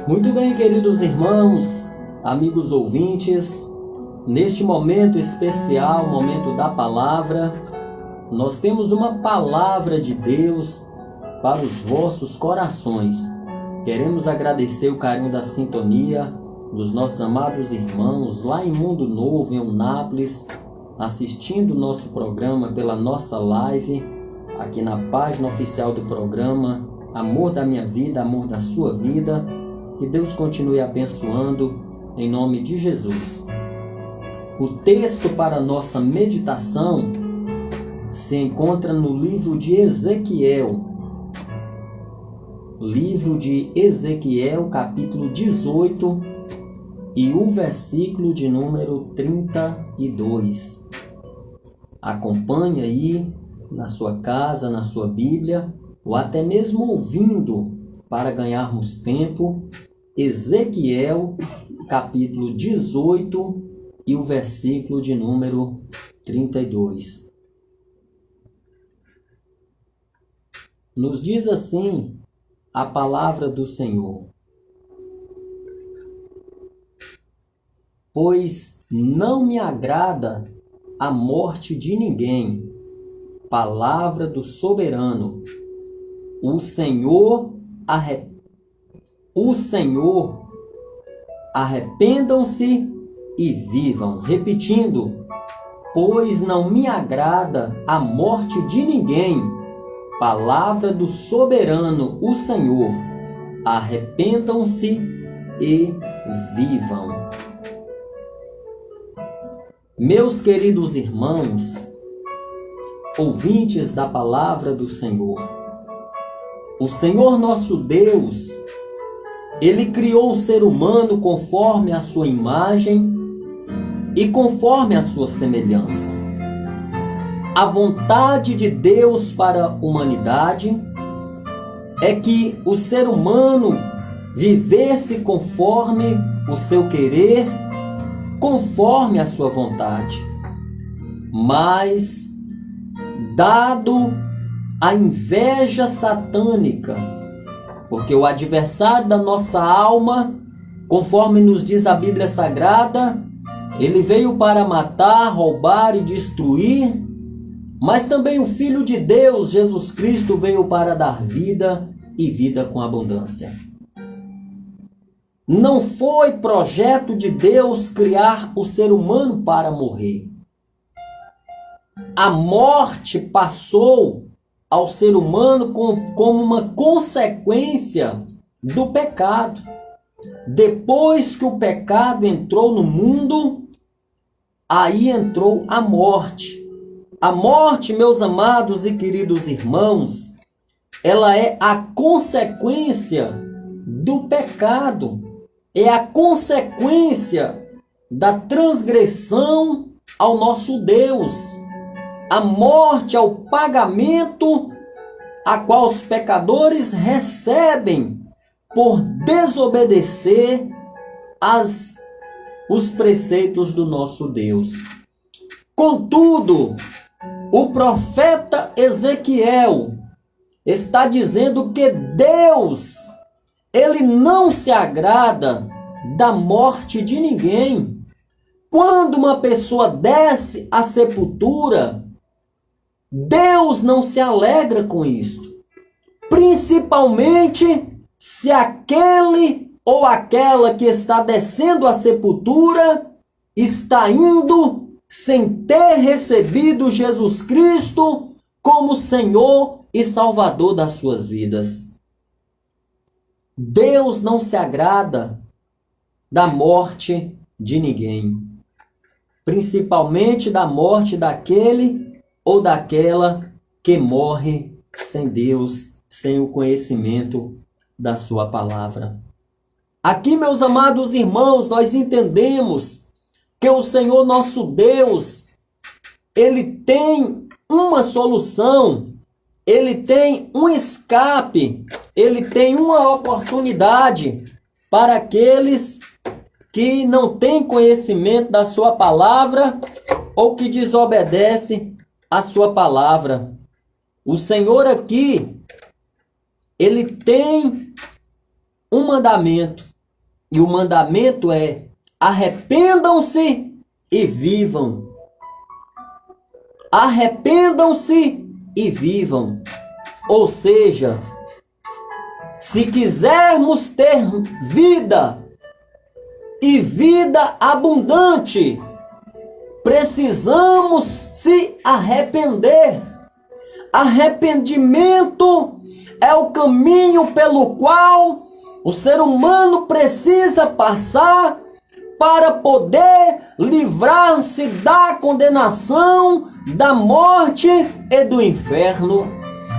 Muito bem, queridos irmãos, amigos ouvintes, neste momento especial, momento da palavra, nós temos uma palavra de Deus para os vossos corações. Queremos agradecer o carinho da sintonia dos nossos amados irmãos lá em Mundo Novo, em Eunápolis, assistindo o nosso programa pela nossa live, aqui na página oficial do programa Amor da Minha Vida, Amor da Sua Vida. Que Deus continue abençoando em nome de Jesus. O texto para nossa meditação se encontra no livro de Ezequiel. Livro de Ezequiel, capítulo 18 e o versículo de número 32. Acompanhe aí na sua casa, na sua Bíblia, ou até mesmo ouvindo para ganharmos tempo. Ezequiel, capítulo 18 e o versículo de número 32. Nos diz assim a palavra do Senhor: pois não me agrada a morte de ninguém. Palavra do soberano. O Senhor, arrependam-se e vivam. Repetindo: pois não me agrada a morte de ninguém. Palavra do soberano, o Senhor. Arrependam-se e vivam. Meus queridos irmãos, ouvintes da palavra do Senhor, o Senhor nosso Deus, Ele criou o ser humano conforme a sua imagem e conforme a sua semelhança. A vontade de Deus para a humanidade é que o ser humano vivesse conforme o seu querer, conforme a sua vontade. Mas, dado a inveja satânica, porque o adversário da nossa alma, conforme nos diz a Bíblia Sagrada, ele veio para matar, roubar e destruir, mas também o Filho de Deus, Jesus Cristo, veio para dar vida e vida com abundância. Não foi projeto de Deus criar o ser humano para morrer. A morte passou ao ser humano como uma consequência do pecado. Depois que o pecado entrou no mundo, aí entrou a morte. A morte, meus amados e queridos irmãos, ela é a consequência do pecado. É a consequência da transgressão ao nosso Deus. A morte é o pagamento a qual os pecadores recebem por desobedecer os preceitos do nosso Deus. Contudo, o profeta Ezequiel está dizendo que Deus, Ele não se agrada da morte de ninguém. Quando uma pessoa desce à sepultura, Deus não se alegra com isto. Principalmente se aquele ou aquela que está descendo à sepultura está indo sem ter recebido Jesus Cristo como Senhor e Salvador das suas vidas. Deus não se agrada da morte de ninguém, principalmente da morte daquele ou daquela que morre sem Deus, sem o conhecimento da sua palavra. Aqui, meus amados irmãos, nós entendemos que o Senhor nosso Deus, Ele tem uma solução, Ele tem um escape, Ele tem uma oportunidade para aqueles que não têm conhecimento da sua palavra ou que desobedecem a sua palavra. O Senhor aqui, Ele tem um mandamento. E o mandamento é: arrependam-se e vivam. Arrependam-se e vivam. Ou seja, se quisermos ter vida e vida abundante, precisamos se arrepender. Arrependimento é o caminho pelo qual o ser humano precisa passar para poder livrar-se da condenação, da morte e do inferno.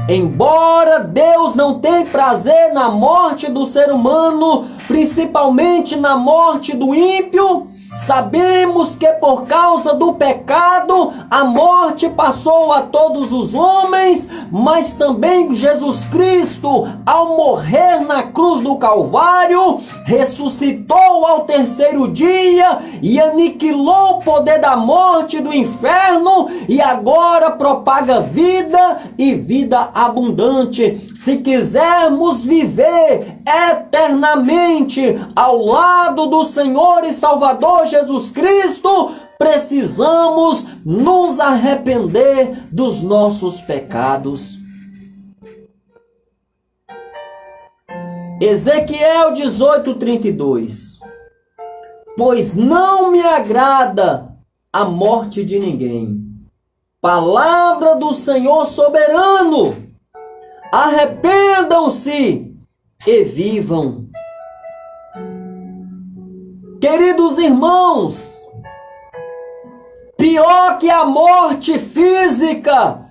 Embora Deus não tenha prazer na morte do ser humano, principalmente na morte do ímpio, sabemos que por causa do pecado a morte passou a todos os homens, mas também Jesus Cristo, ao morrer na cruz do Calvário, ressuscitou ao terceiro dia e aniquilou o poder da morte e do inferno, e agora propaga vida e vida abundante. Se quisermos viver eternamente ao lado do Senhor e Salvador Jesus Cristo, precisamos nos arrepender dos nossos pecados. Ezequiel 18:32. Pois não me agrada a morte de ninguém. Palavra do Senhor soberano. Arrependam-se e vivam. Queridos irmãos, pior que a morte física,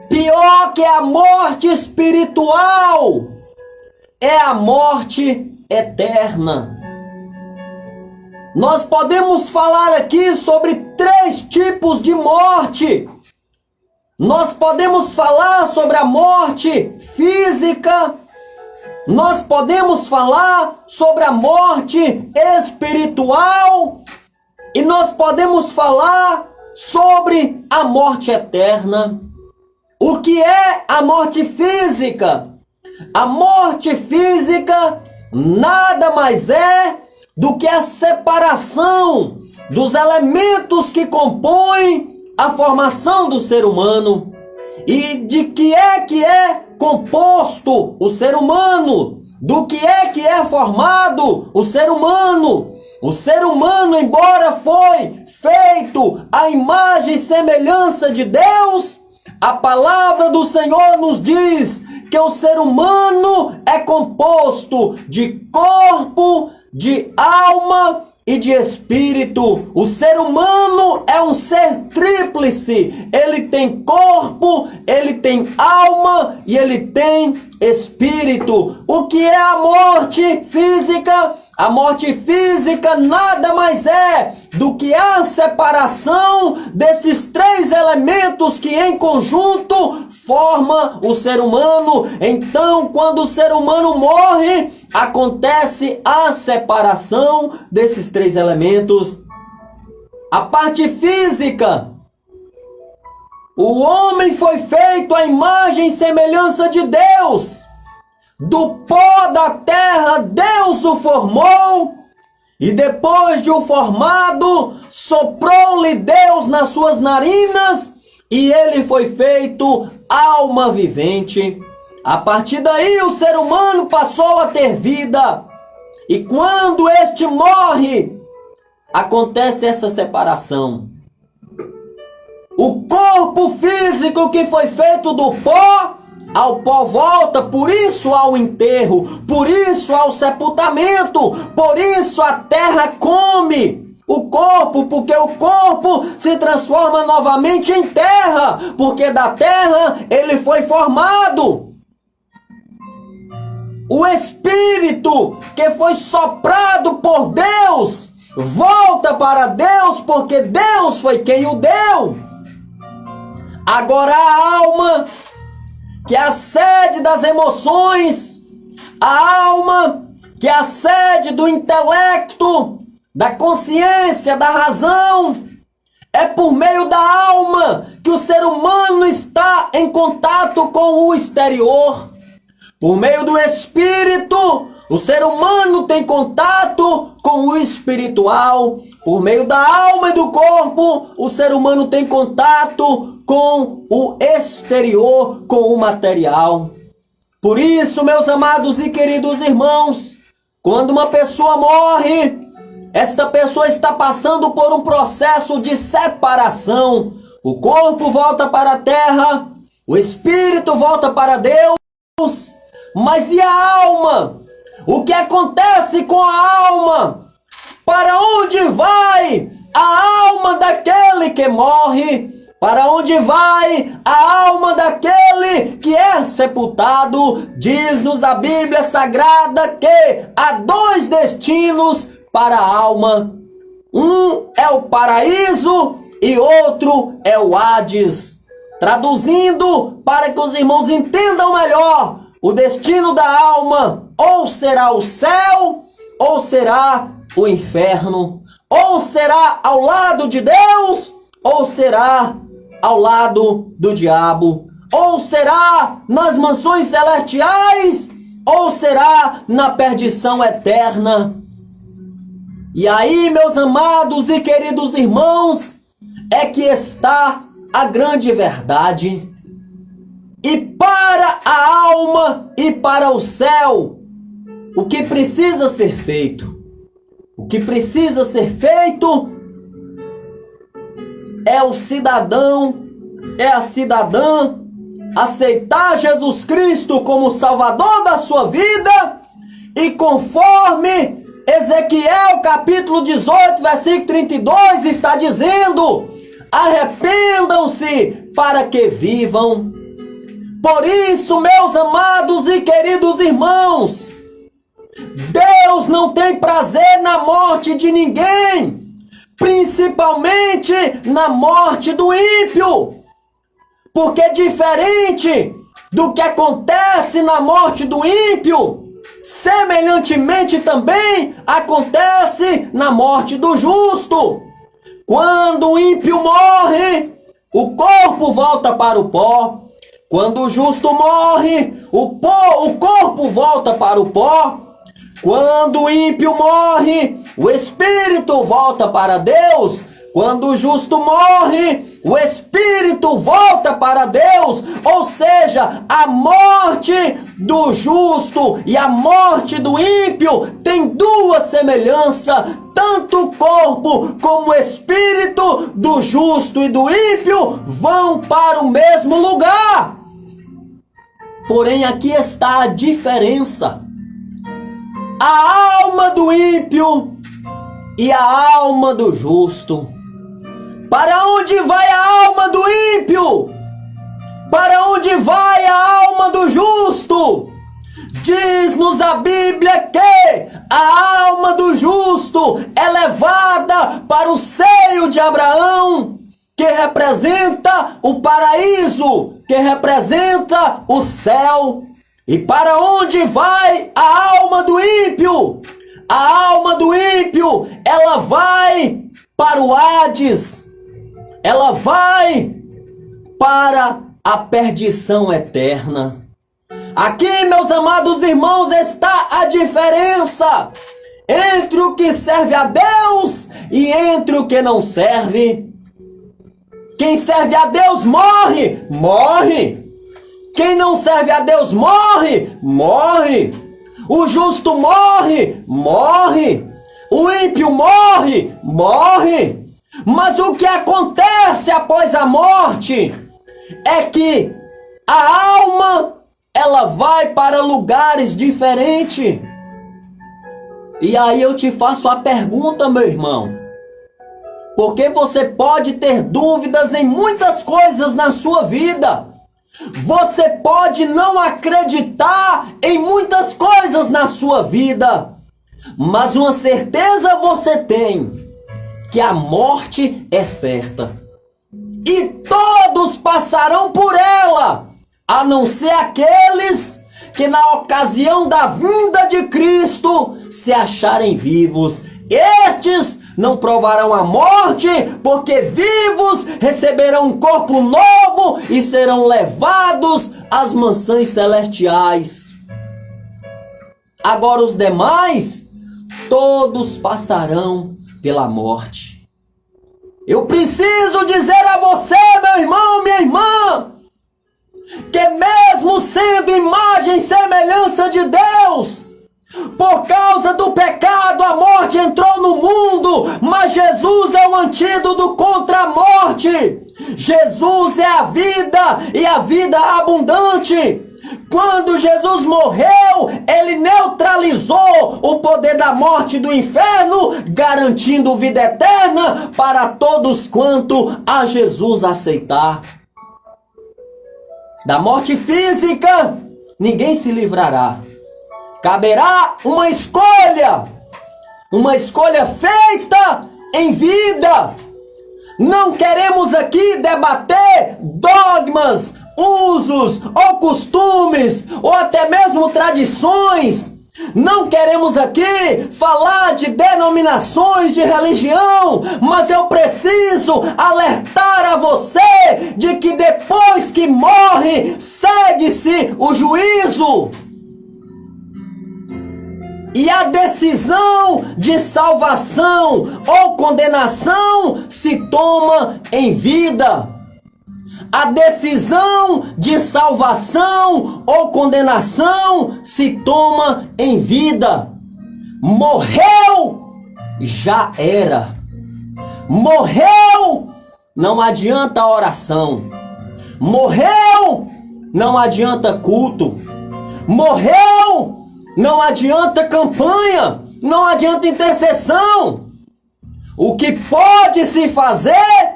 pior que a morte espiritual, é a morte eterna. Nós podemos falar aqui sobre 3 tipos de morte. Nós podemos falar sobre a morte física, nós podemos falar sobre a morte espiritual e nós podemos falar sobre a morte eterna. O que é a morte física? A morte física nada mais é do que a separação dos elementos que compõem a formação do ser humano. E de que é composto o ser humano? Do que é formado o ser humano? O ser humano, embora foi feito à imagem e semelhança de Deus, a palavra do Senhor nos diz que o ser humano é composto de corpo, de alma e de espírito. O ser humano é um ser tríplice. Ele tem corpo, ele tem alma e ele tem espírito. O que é a morte física? A morte física nada mais é do que a separação desses 3 elementos que em conjunto forma o ser humano. Então, quando o ser humano morre, acontece a separação desses 3 elementos. A parte física. O homem foi feito à imagem e semelhança de Deus. Do pó da terra Deus o formou, e depois de o formado, soprou-lhe Deus nas suas narinas, e ele foi feito alma vivente. A partir daí o ser humano passou a ter vida, e quando este morre, acontece essa separação. O corpo físico que foi feito do pó, ao pó volta, por isso ao enterro, por isso ao sepultamento, por isso a terra come o corpo, porque o corpo se transforma novamente em terra, porque da terra ele foi formado. O espírito que foi soprado por Deus volta para Deus, porque Deus foi quem o deu. Agora a alma, que é a sede das emoções, a alma, que é a sede do intelecto, da consciência, da razão, é por meio da alma que o ser humano está em contato com o exterior. Por meio do espírito, O ser humano tem contato com o espiritual. Por meio da alma e do corpo, o ser humano tem contato com o exterior, com o material. Por isso, meus amados e queridos irmãos, quando uma pessoa morre, esta pessoa está passando por um processo de separação. O corpo volta para a terra, o espírito volta para Deus, mas e a alma? O que acontece com a alma? Para onde vai a alma daquele que morre? Para onde vai a alma daquele que é sepultado? Diz-nos a Bíblia Sagrada que há dois destinos para a alma. Um é o paraíso e outro é o Hades. Traduzindo, para que os irmãos entendam melhor, o destino da alma ou será o céu ou será o inferno. Ou será ao lado de Deus ou será ao lado do diabo. Ou será nas mansões celestiais ou será na perdição eterna. E aí, meus amados e queridos irmãos, é que está a grande verdade. E para a alma e para o céu, o que precisa ser feito? O que precisa ser feito é o cidadão, é a cidadã aceitar Jesus Cristo como Salvador da sua vida e conforme Ezequiel capítulo 18, versículo 32 está dizendo: arrependam-se para que vivam. Por isso, meus amados e queridos irmãos, Deus não tem prazer na morte de ninguém, principalmente na morte do ímpio, porque diferente do que acontece na morte do ímpio, semelhantemente também acontece na morte do justo. Quando o ímpio morre, o corpo volta para o pó. Quando o justo morre, o corpo volta para o pó. Quando o ímpio morre, o espírito volta para Deus. Quando o justo morre, o espírito volta para Deus. Ou seja, a morte do justo e a morte do ímpio tem duas semelhanças. Tanto o corpo como o espírito do justo e do ímpio vão para o mesmo lugar. Porém, aqui está a diferença. A alma do ímpio e a alma do justo. Para onde vai a alma do ímpio? Para onde vai a alma do justo? Diz-nos a Bíblia que a alma do justo é levada para o seio de Abraão, que representa o paraíso, que representa o céu. E para onde vai a alma do ímpio? A alma do ímpio, ela vai para o Hades. Ela vai para a perdição eterna. Aqui, meus amados irmãos, está a diferença entre o que serve a Deus e entre o que não serve. Quem serve a Deus morre, morre. Quem não serve a Deus morre, morre. O justo morre, morre. O ímpio morre, morre. Mas o que acontece após a morte é que a alma, ela vai para lugares diferentes. E aí eu te faço a pergunta, meu irmão. Porque você pode ter dúvidas em muitas coisas na sua vida. Você pode não acreditar em muitas coisas na sua vida. Mas uma certeza você tem, que a morte é certa. E todos passarão por ela, a não ser aqueles que na ocasião da vinda de Cristo se acharem vivos. Estes não provarão a morte, porque vivos receberão um corpo novo e serão levados às mansões celestiais. Agora os demais, todos passarão pela morte. Eu preciso dizer a você, meu irmão, minha irmã, que mesmo sendo imagem e semelhança de Deus, por causa do pecado, a morte entrou no mundo, mas Jesus é o antídoto contra a morte. Jesus é a vida e a vida abundante. Quando Jesus morreu, ele neutralizou o poder da morte e do inferno, garantindo vida eterna para todos quanto a Jesus aceitar. Da morte física, ninguém se livrará. Caberá uma escolha feita em vida. Não queremos aqui debater dogmas, usos ou costumes, ou até mesmo tradições. Não queremos aqui falar de denominações de religião, mas eu preciso alertar a você de que depois que morre, segue-se o juízo. E a decisão de salvação ou condenação se toma em vida. A decisão de salvação ou condenação se toma em vida. Morreu, já era. Morreu, não adianta oração. Morreu, não adianta culto. Morreu, não adianta campanha, não adianta intercessão. O que pode se fazer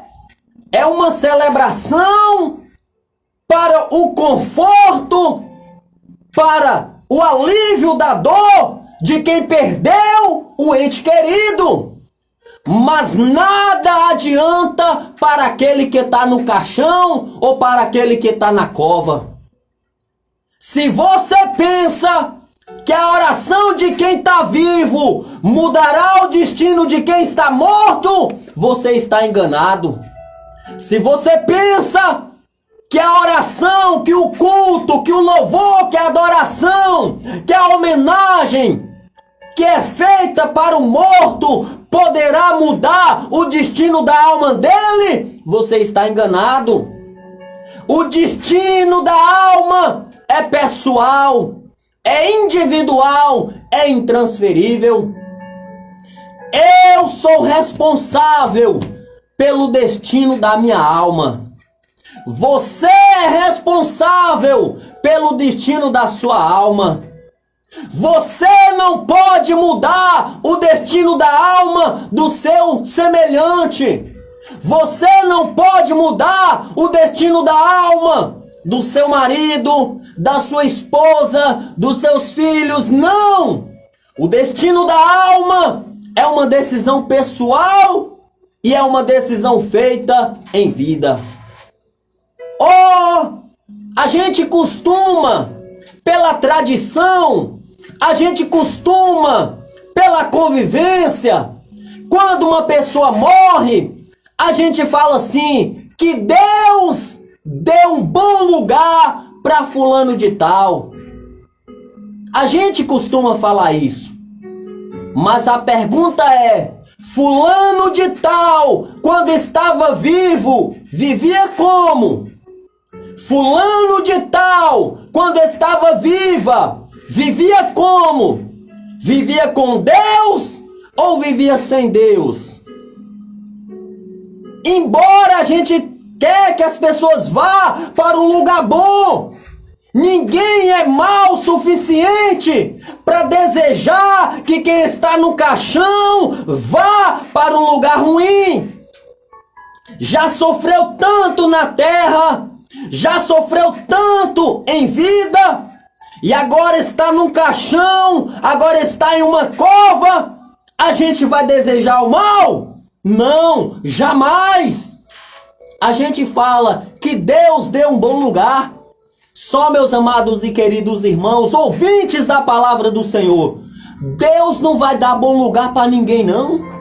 é uma celebração para o conforto, para o alívio da dor de quem perdeu o ente querido. Mas nada adianta para aquele que está no caixão ou para aquele que está na cova. Se você pensa que a oração de quem está vivo mudará o destino de quem está morto, você está enganado. Se você pensa que a oração, que o culto, que o louvor, que a adoração, que a homenagem que é feita para o morto poderá mudar o destino da alma dele, você está enganado. O destino da alma é pessoal, é individual, é intransferível. Eu sou responsável pelo destino da minha alma. Você é responsável pelo destino da sua alma. Você não pode mudar o destino da alma do seu semelhante. Você não pode mudar o destino da alma do seu marido, da sua esposa, dos seus filhos. Não! O destino da alma é uma decisão pessoal e é uma decisão feita em vida. A gente costuma, pela tradição, a gente costuma, pela convivência, quando uma pessoa morre, a gente fala assim, que Deus deu um bom lugar para fulano de tal. A gente costuma falar isso. Mas a pergunta é, fulano de tal, quando estava vivo, vivia como? Fulano de tal, quando estava viva, vivia como? Vivia com Deus ou vivia sem Deus? Embora a gente quer que as pessoas vá para um lugar bom, ninguém é mau o suficiente para desejar que quem está no caixão vá para um lugar ruim. Já sofreu tanto na terra, já sofreu tanto em vida, e agora está num caixão, agora está em uma cova. A gente vai desejar o mal? Não, jamais. A gente fala que Deus deu um bom lugar. Só, meus amados e queridos irmãos, ouvintes da palavra do Senhor, Deus não vai dar bom lugar para ninguém, não.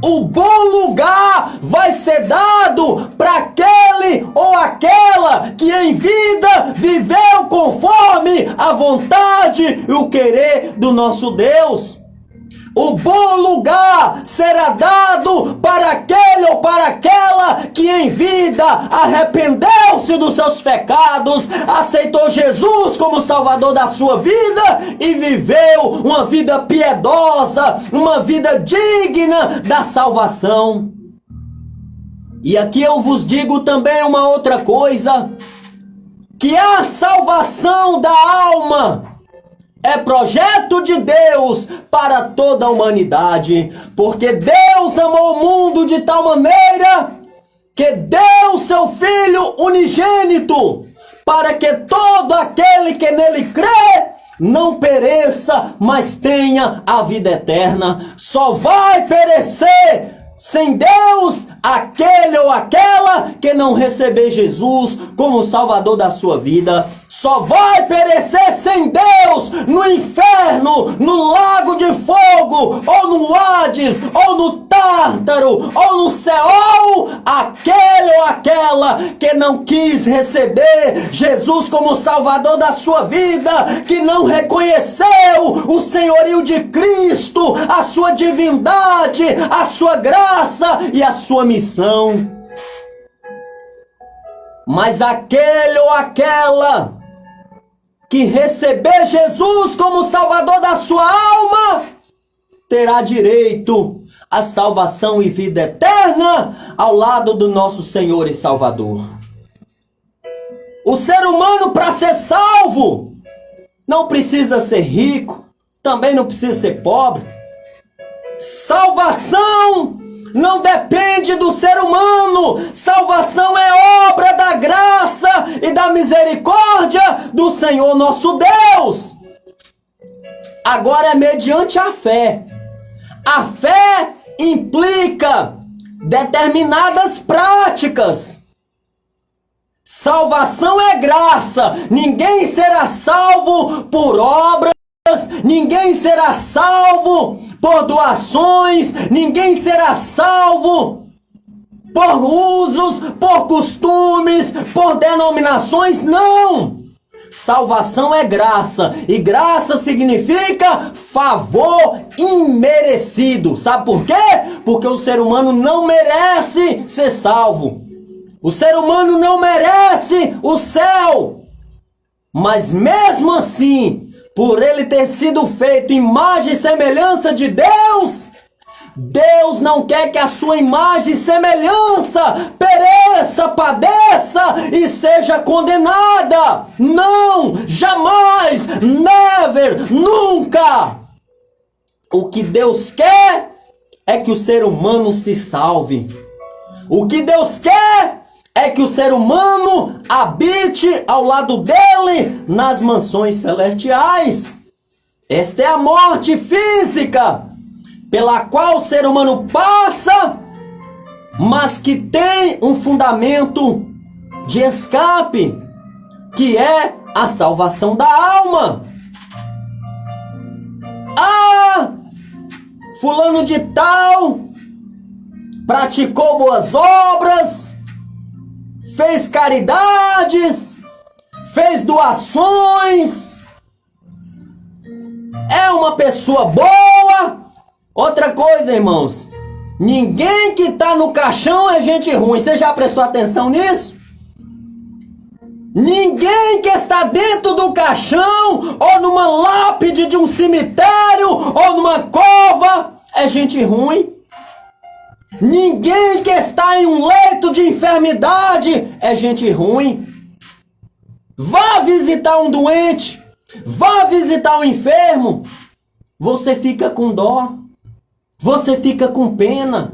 O bom lugar vai ser dado para aquele ou aquela que em vida viveu conforme a vontade e o querer do nosso Deus. O bom lugar será dado para aquele ou para aquela que em vida arrependeu-se dos seus pecados, aceitou Jesus como Salvador da sua vida e viveu uma vida piedosa, uma vida digna da salvação. E aqui eu vos digo também uma outra coisa, que a salvação da alma é projeto de Deus para toda a humanidade, porque Deus amou o mundo de tal maneira que deu seu Filho unigênito, para que todo aquele que nele crê não pereça, mas tenha a vida eterna. Só vai perecer sem Deus aquele ou aquela que não receber Jesus como Salvador da sua vida. Só vai perecer sem Deus no inferno, no lago de fogo, ou no Hades, ou no Tártaro, ou no Seol, aquele ou aquela que não quis receber Jesus como Salvador da sua vida, que não reconheceu o senhorio de Cristo, a sua divindade, a sua graça e a sua missão. Mas aquele ou aquela que receber Jesus como Salvador da sua alma, terá direito à salvação e vida eterna ao lado do nosso Senhor e Salvador. O ser humano, para ser salvo, não precisa ser rico, também não precisa ser pobre. Salvação não depende do ser humano. Salvação é obra da graça e da misericórdia do Senhor nosso Deus. Agora é mediante a fé. A fé implica determinadas práticas. Salvação é graça. Ninguém será salvo por obras, ninguém será salvo por doações, ninguém será salvo por usos, por costumes, por denominações, não! Salvação é graça, e graça significa favor imerecido. Sabe por quê? Porque o ser humano não merece ser salvo. O ser humano não merece o céu. Mas mesmo assim, por ele ter sido feito imagem e semelhança de Deus, Deus não quer que a sua imagem e semelhança pereça, padeça e seja condenada. Não, jamais, never, nunca. O que Deus quer é que o ser humano se salve. O que Deus quer é que o ser humano habite ao lado dele nas mansões celestiais. Esta é a morte física pela qual o ser humano passa, mas que tem um fundamento de escape, que é a salvação da alma. Ah, fulano de tal praticou boas obras, fez caridades, fez doações, é uma pessoa boa. Outra coisa, irmãos, ninguém que está no caixão é gente ruim. Você já prestou atenção nisso? Ninguém que está dentro do caixão, ou numa lápide de um cemitério, ou numa cova, é gente ruim. Ninguém que está em um leito de enfermidade é gente ruim. Vá visitar um doente, vá visitar um enfermo, você fica com dó, você fica com pena,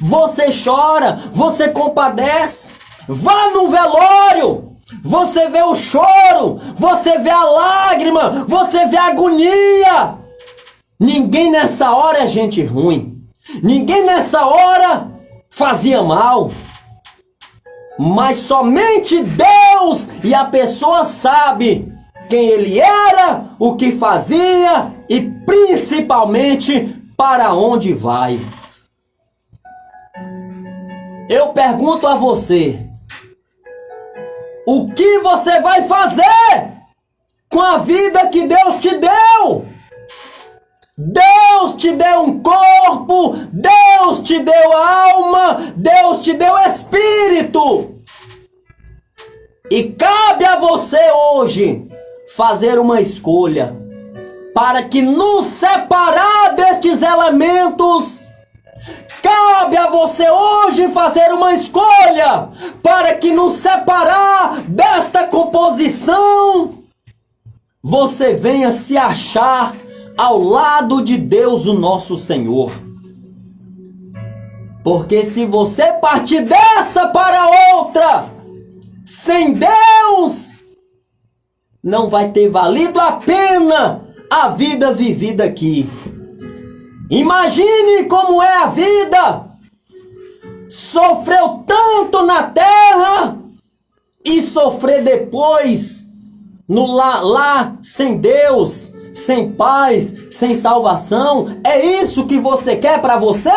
você chora, você compadece. Vá num velório, você vê o choro, você vê a lágrima, você vê a agonia. Ninguém nessa hora é gente ruim. Ninguém nessa hora fazia mal. Mas somente Deus e a pessoa sabe quem ele era, o que fazia e principalmente para onde vai. Eu pergunto a você, O que você vai fazer com a vida que Deus te deu? Deus te deu um corpo, Deus te deu alma, Deus te deu espírito. E cabe a você hoje fazer uma escolha para que nos separar destes elementos. Cabe a você hoje fazer uma escolha para que nos separar desta composição, você venha se achar ao lado de Deus, o nosso Senhor. Porque se você partir dessa para outra, sem Deus, não vai ter valido a pena a vida vivida aqui. Imagine como é a vida. Sofreu tanto na terra e sofrer depois no lá sem Deus, sem paz, sem salvação. É isso que você quer para você?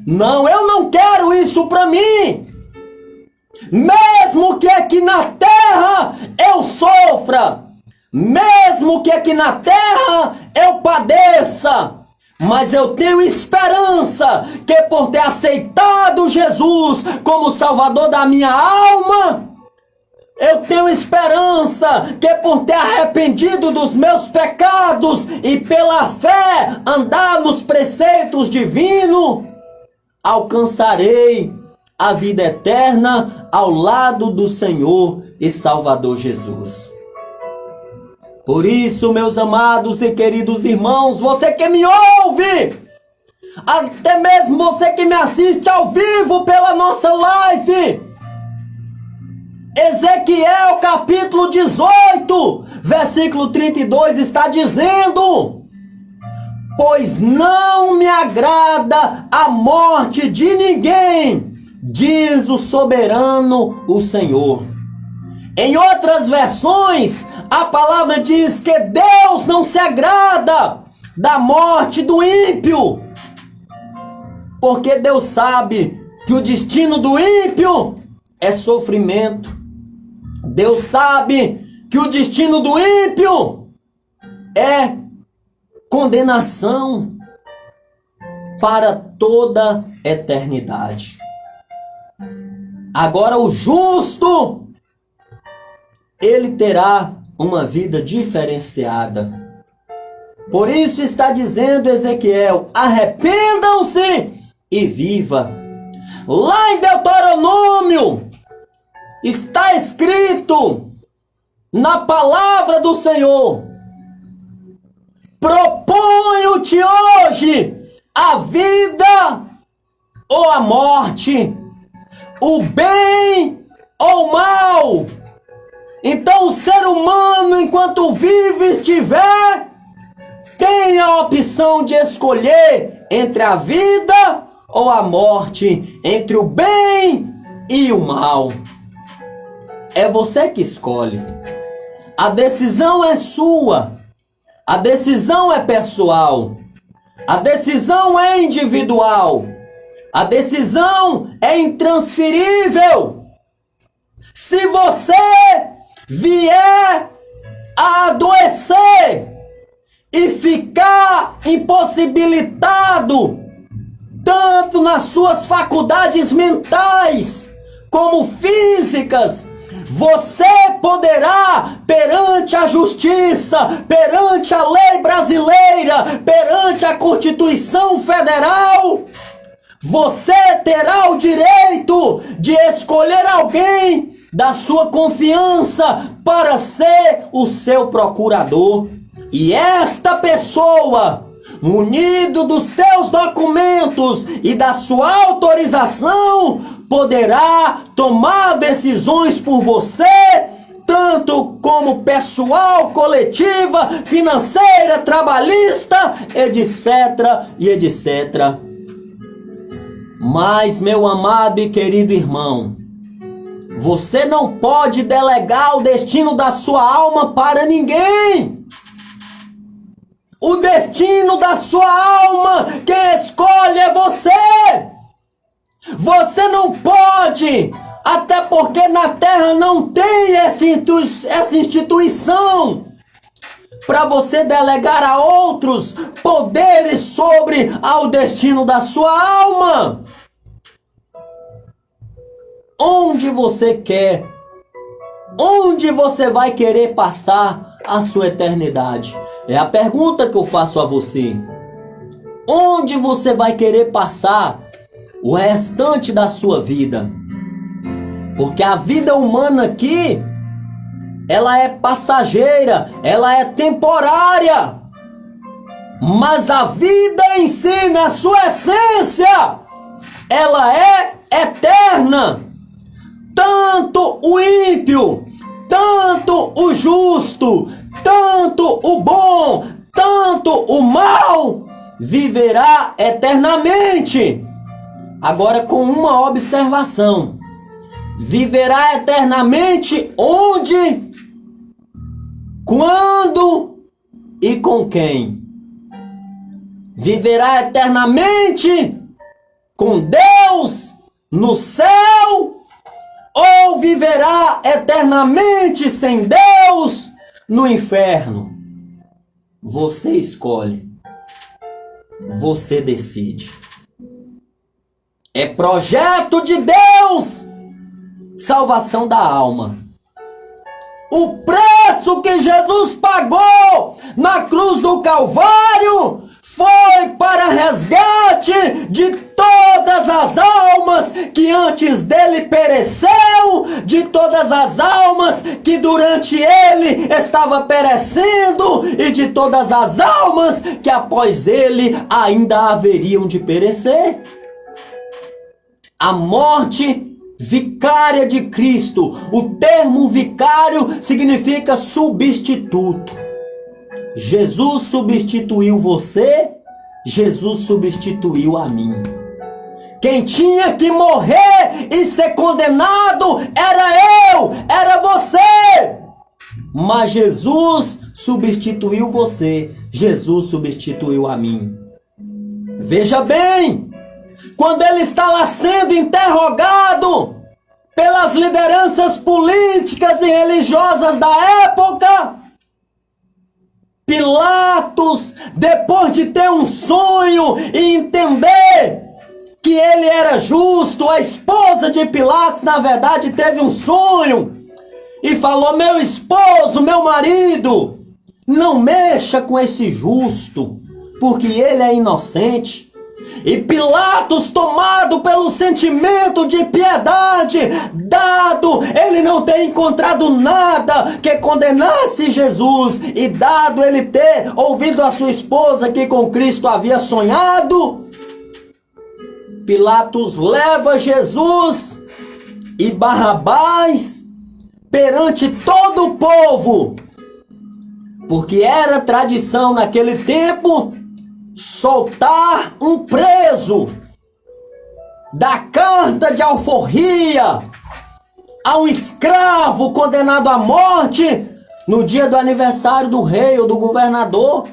Não, eu não quero isso para mim. Mesmo que aqui na terra eu sofra, mesmo que aqui na terra eu padeça, mas eu tenho esperança que por ter aceitado Jesus como Salvador da minha alma, eu tenho esperança que por ter arrependido dos meus pecados e pela fé andar nos preceitos divinos, alcançarei a vida eterna ao lado do Senhor e Salvador Jesus. Por isso, meus amados e queridos irmãos, você que me ouve, até mesmo você que me assiste ao vivo pela nossa live, Ezequiel capítulo 18, versículo 32 está dizendo: pois não me agrada a morte de ninguém, diz o soberano, o Senhor. Em outras versões, a palavra diz que Deus não se agrada da morte do ímpio, porque Deus sabe que o destino do ímpio é sofrimento. Deus sabe que o destino do ímpio é condenação para toda eternidade. Agora o justo, ele terá uma vida diferenciada. Por isso está dizendo Ezequiel: arrependam-se e viva. Lá em Deuteronômio está escrito na palavra do Senhor: proponho-te hoje a vida ou a morte, o bem ou o mal. Então o ser humano, enquanto vive estiver, tem a opção de escolher entre a vida ou a morte, entre o bem e o mal. É você que escolhe. A decisão é sua. A decisão é pessoal. A decisão é individual. A decisão é intransferível. Se você vier a adoecer e ficar impossibilitado, tanto nas suas faculdades mentais como físicas, você poderá, perante a justiça, perante a lei brasileira, perante a Constituição Federal, você terá o direito de escolher alguém da sua confiança para ser o seu procurador. E esta pessoa, munido dos seus documentos e da sua autorização, poderá tomar decisões por você, tanto como pessoal, coletiva, financeira, trabalhista, etc. e etc. Mas, meu amado e querido irmão, você não pode delegar o destino da sua alma para ninguém. O destino da sua alma, quem escolhe é você. Você não pode Até porque na terra não tem essa instituição para você delegar a outros poderes sobre ao destino da sua alma. Onde você quer? Onde você vai querer passar a sua eternidade? É a pergunta que eu faço a você. Onde você vai querer passar o restante da sua vida? Porque a vida humana aqui, ela é passageira, ela é temporária. Mas a vida em si, na sua essência, ela é eterna. Tanto o ímpio, tanto o justo, tanto o bom, tanto o mal, viverá eternamente. Agora com uma observação. Viverá eternamente onde? Quando e com quem? Viverá eternamente com Deus no céu? Ou viverá eternamente sem Deus no inferno? Você escolhe. Você decide. É projeto de Deus. Salvação da alma. O preço que Jesus pagou na cruz do Calvário foi para resgate de todas as almas que antes dele pereceu, de todas as almas que durante ele estava perecendo e de todas as almas que após ele ainda haveriam de perecer. A morte vicária de Cristo. O termo vicário significa substituto. Jesus substituiu você, Jesus substituiu a mim. Quem tinha que morrer e ser condenado era eu, era você. Mas Jesus substituiu você, Jesus substituiu a mim. Veja bem, quando ele está lá sendo interrogado pelas lideranças políticas e religiosas da época, Pilatos, depois de ter um sonho e entender que ele era justo, a esposa de Pilatos, na verdade, teve um sonho e falou: meu esposo, meu marido, não mexa com esse justo, porque ele é inocente. E Pilatos, tomado pelo sentimento de piedade, dado ele não ter encontrado nada que condenasse Jesus, e dado ele ter ouvido a sua esposa que com Cristo havia sonhado, Pilatos leva Jesus e Barrabás perante todo o povo, porque era tradição naquele tempo soltar um preso da carta de alforria a um escravo condenado à morte no dia do aniversário do rei ou do governador.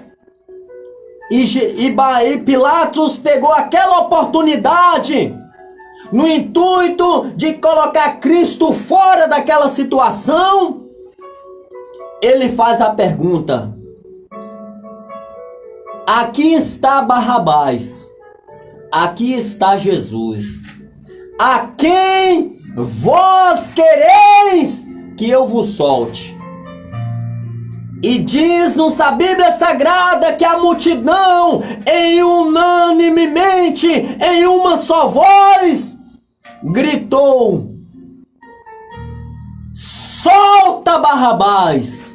E Pilatos pegou aquela oportunidade no intuito de colocar Cristo fora daquela situação. Ele faz a pergunta: aqui está Barrabás, aqui está Jesus. A quem vós quereis que eu vos solte? E diz-nos a Bíblia Sagrada que a multidão, unanimemente, em uma só voz, gritou: solta Barrabás!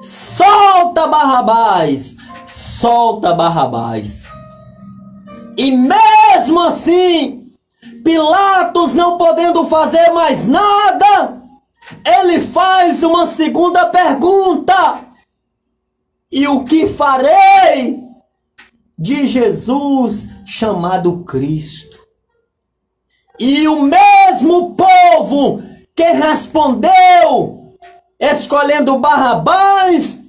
Solta Barrabás! Solta Barrabás! E mesmo assim, Pilatos, não podendo fazer mais nada, ele faz uma segunda pergunta: e o que farei de Jesus chamado Cristo? E o mesmo povo que respondeu escolhendo Barrabás,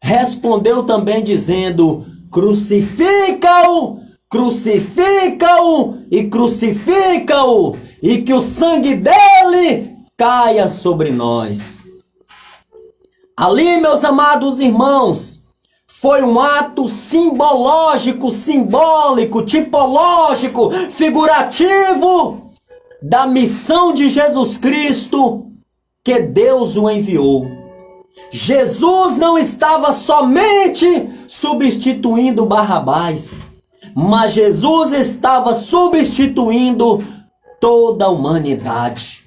respondeu também dizendo: crucifica-o, crucifica-o e crucifica-o. e que o sangue dele caia sobre nós. Ali, meus amados irmãos, foi um ato simbológico, simbólico, tipológico, figurativo da missão de Jesus Cristo que Deus o enviou. Jesus não estava somente substituindo Barrabás, mas Jesus estava substituindo toda a humanidade.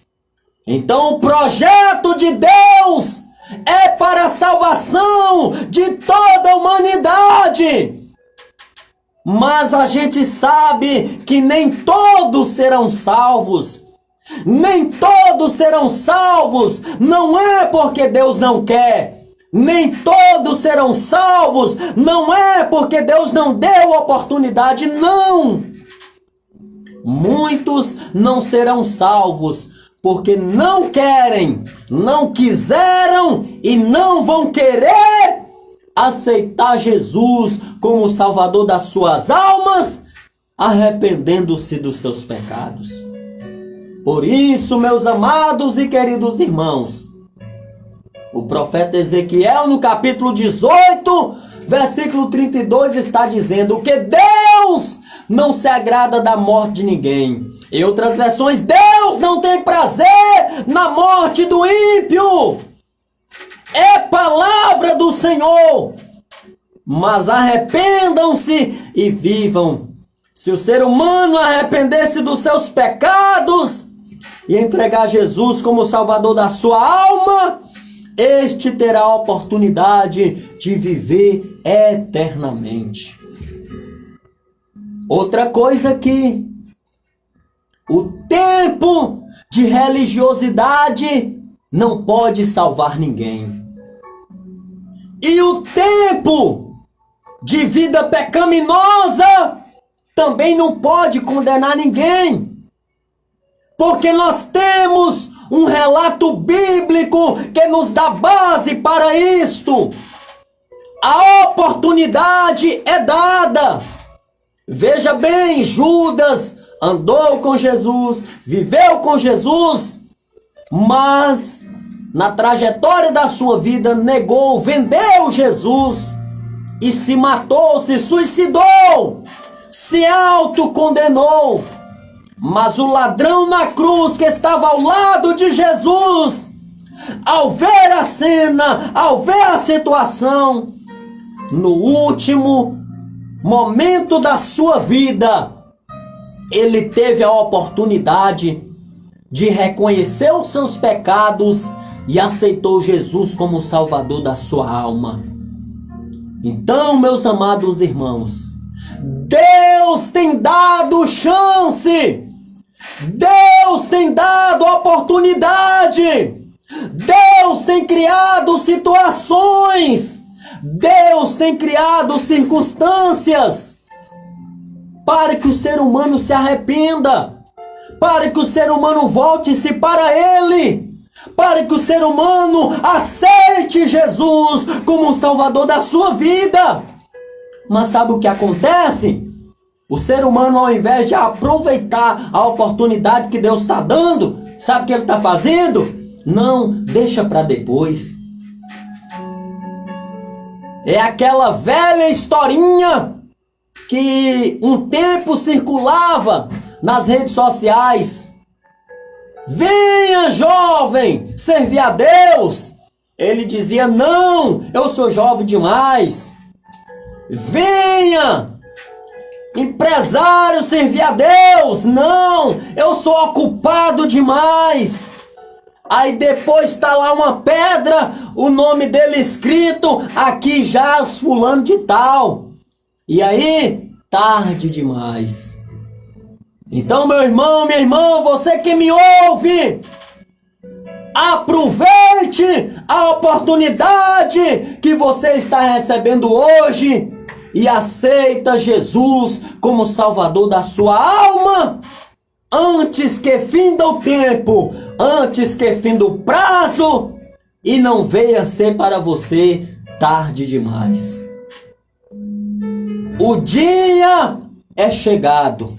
Então o projeto de Deus é para a salvação de toda a humanidade. Mas a gente sabe que nem todos serão salvos. Nem todos serão salvos. Não é porque Deus não quer. Nem todos serão salvos. Não é porque Deus não deu oportunidade. Não. Muitos não serão salvos porque não querem, não quiseram e não vão querer aceitar Jesus como Salvador das suas almas, arrependendo-se dos seus pecados. Por isso, meus amados e queridos irmãos, o profeta Ezequiel, no capítulo 18, versículo 32, está dizendo que Deus não se agrada da morte de ninguém. Em outras versões, Deus não tem prazer na morte do ímpio. É palavra do Senhor. Mas arrependam-se e vivam. Se o ser humano arrepender-se dos seus pecados e entregar Jesus como Salvador da sua alma, este terá a oportunidade de viver eternamente. Outra coisa que o tempo de religiosidade não pode salvar ninguém. E o tempo de vida pecaminosa também não pode condenar ninguém. Porque nós temos um relato bíblico que nos dá base para isto. A oportunidade é dada. Veja bem, Judas andou com Jesus, viveu com Jesus, mas na trajetória da sua vida negou, vendeu Jesus e se matou, se suicidou, se autocondenou. Mas o ladrão na cruz que estava ao lado de Jesus, ao ver a cena, ao ver a situação, no último momento da sua vida, ele teve a oportunidade de reconhecer os seus pecados e aceitou Jesus como Salvador da sua alma. Então, meus amados irmãos, Deus tem dado chance, Deus tem dado oportunidade, Deus tem criado situações, Deus tem criado circunstâncias para que o ser humano se arrependa, para que o ser humano volte-se para Ele, para que o ser humano aceite Jesus como o Salvador da sua vida. Mas sabe o que acontece? O ser humano, ao invés de aproveitar a oportunidade que Deus está dando, sabe o que ele está fazendo? Não, deixa para depois. É aquela velha historinha que um tempo circulava nas redes sociais. Venha, jovem, servir a Deus. Ele dizia, não, eu sou jovem demais. Venha, empresário, servir a Deus. Não, eu sou ocupado demais. Aí depois está lá uma pedra, o nome dele escrito, aqui jaz fulano de tal. E aí, tarde demais. Então, meu irmão, minha irmã, você que me ouve, aproveite a oportunidade que você está recebendo hoje e aceita Jesus como Salvador da sua alma, antes que finda o tempo, antes que finda o prazo, e não venha ser para você tarde demais. O dia é chegado.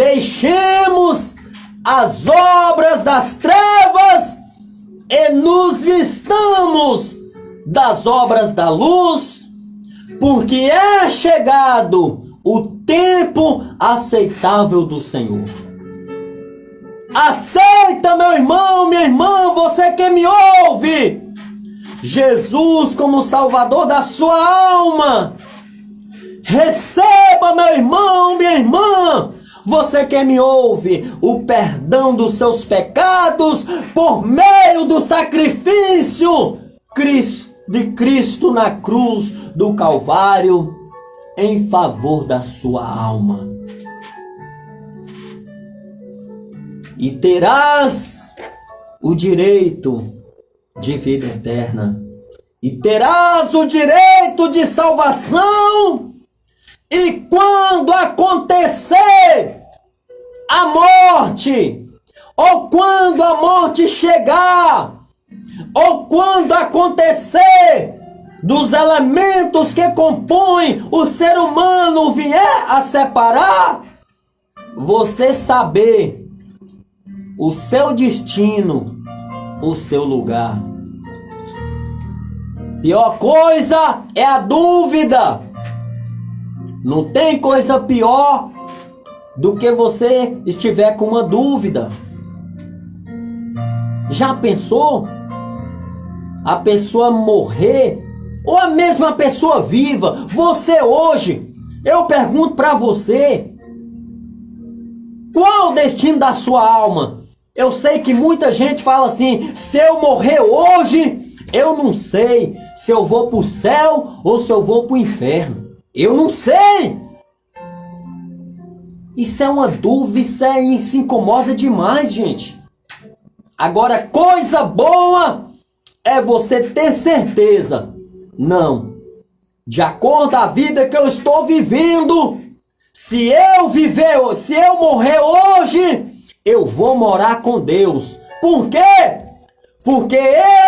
deixemos as obras das trevas e nos vistamos das obras da luz, porque é chegado o tempo aceitável do Senhor. Aceita, meu irmão, minha irmã, você que me ouve, Jesus como Salvador da sua alma. Receba, meu irmão, minha irmã, você que me ouve, o perdão dos seus pecados por meio do sacrifício de Cristo na cruz do Calvário em favor da sua alma. E terás o direito de vida eterna. E terás o direito de salvação. E quando acontecer a morte, ou quando a morte chegar, ou quando acontecer dos elementos que compõem o ser humano vier a separar, você saber o seu destino, o seu lugar. Pior coisa é a dúvida. Não tem coisa pior do que você estiver com uma dúvida. Já pensou? A pessoa morrer, ou a mesma pessoa viva, você hoje, eu pergunto para você, qual o destino da sua alma? Eu sei que muita gente fala assim, se eu morrer hoje, eu não sei se eu vou para o céu ou se eu vou para o inferno. Eu não sei. Isso é uma dúvida, isso incomoda demais, gente. Agora, coisa boa é você ter certeza. Não. De acordo com a vida que eu estou vivendo, se eu morrer hoje, eu vou morar com Deus. Por quê? Porque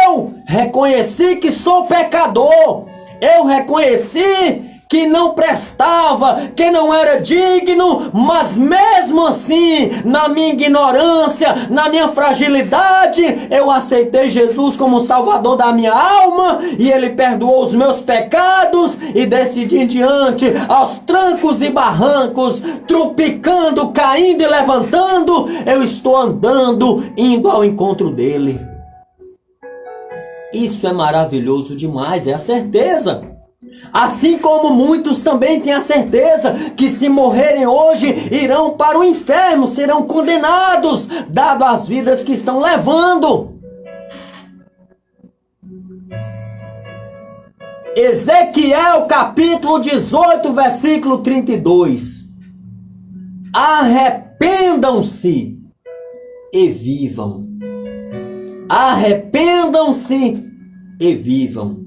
eu reconheci que sou pecador. Eu reconheci que não prestava, que não era digno, mas mesmo assim, na minha ignorância, na minha fragilidade, eu aceitei Jesus como Salvador da minha alma, e Ele perdoou os meus pecados, e decidi em diante, aos trancos e barrancos, tropicando, caindo e levantando, eu estou andando, indo ao encontro dEle. Isso é maravilhoso demais, é a certeza. Assim como muitos também têm a certeza que se morrerem hoje, irão para o inferno, serão condenados, dado as vidas que estão levando. Ezequiel capítulo 18, versículo 32. Arrependam-se e vivam. Arrependam-se e vivam.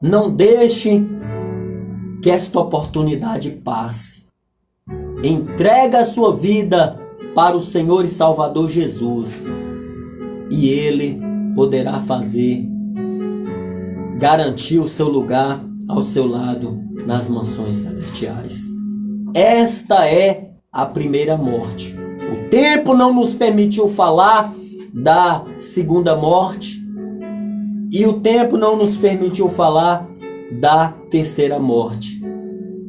Não deixe que esta oportunidade passe. Entrega a sua vida para o Senhor e Salvador Jesus, e Ele poderá garantir o seu lugar ao seu lado nas mansões celestiais. Esta é a primeira morte. O tempo não nos permitiu falar da segunda morte, e o tempo não nos permitiu falar da terceira morte.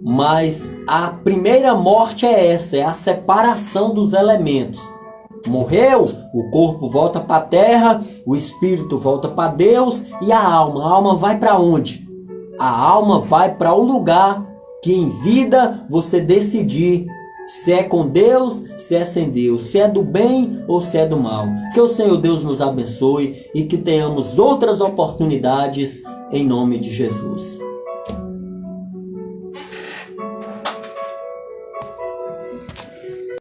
Mas a primeira morte é essa, é a separação dos elementos. Morreu, o corpo volta para a terra, o espírito volta para Deus, e a alma vai para onde? A alma vai para o lugar que em vida você decidir se é com Deus, se é sem Deus, se é do bem ou se é do mal. Que o Senhor Deus nos abençoe e que tenhamos outras oportunidades em nome de Jesus.